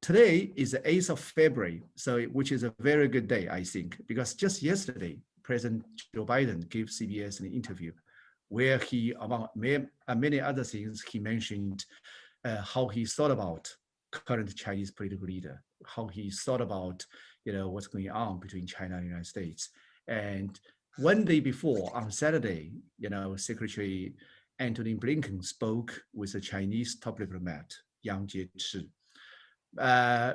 today is the 8th of February, so which is a very good day, I think, because just yesterday, President Joe Biden gave CBS an interview where he, among many other things, he mentioned how he thought about current Chinese political leader, how he thought about what's going on between China and the United States. And one day before, on Saturday, Secretary Antony Blinken spoke with the Chinese top diplomat Yang Jiechi,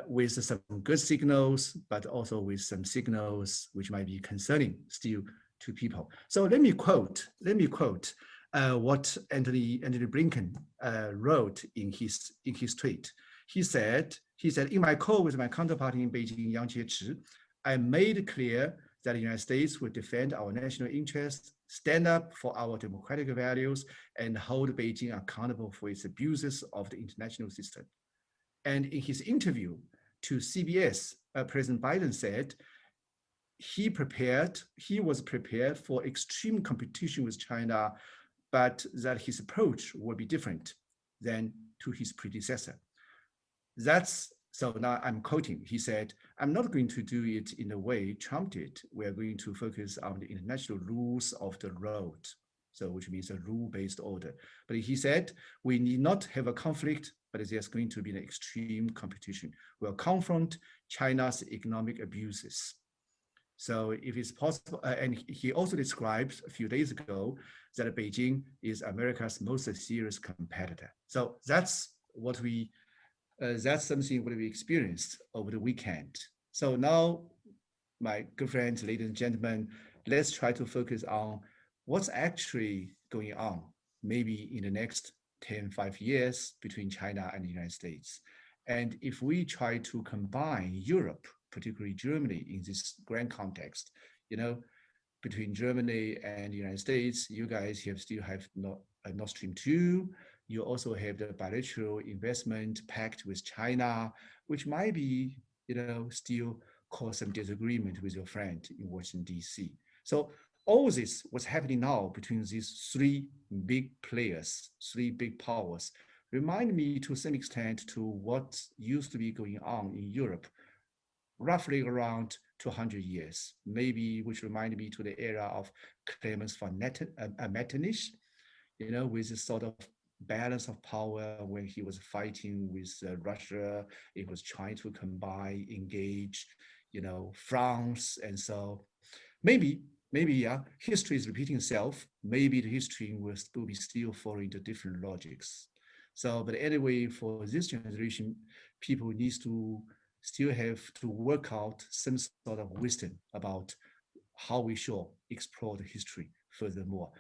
with some good signals, but also with some signals which might be concerning still to people. So let me quote what Antony Blinken wrote in his tweet. He said, in my call with my counterpart in Beijing, Yang Jiechi, I made clear that the United States would defend our national interests, stand up for our democratic values, and hold Beijing accountable for its abuses of the international system. And in his interview to CBS, President Biden said he was prepared for extreme competition with China, but that his approach would be different than to his predecessor. So now I'm quoting, he said, I'm not going to do it in the way Trump did. We are going to focus on the international rules of the road. So which means a rule-based order. But he said, we need not have a conflict, but there's going to be an extreme competition. We'll confront China's economic abuses. So if it's possible, and he also described a few days ago that Beijing is America's most serious competitor. So that's what that's something what we experienced over the weekend. So now, my good friends, ladies and gentlemen, let's try to focus on what's actually going on, maybe in the next 5 years between China and the United States. And if we try to combine Europe, particularly Germany, in this grand context, between Germany and the United States, you guys still have Nord Stream 2. You also have the bilateral investment pact with China, which might be, still cause some disagreement with your friend in Washington, D.C. So all this, what's happening now between these three big players, three big powers, remind me to some extent to what used to be going on in Europe, roughly around 200 years, maybe, which reminded me to the era of Clemens von Metternich, with this sort of balance of power when he was fighting with Russia. It was trying to combine, engage, France. And so maybe, history is repeating itself. Maybe the history will be still following the different logics. So, but anyway, for this generation, people needs to still have to work out some sort of wisdom about how we should explore the history furthermore.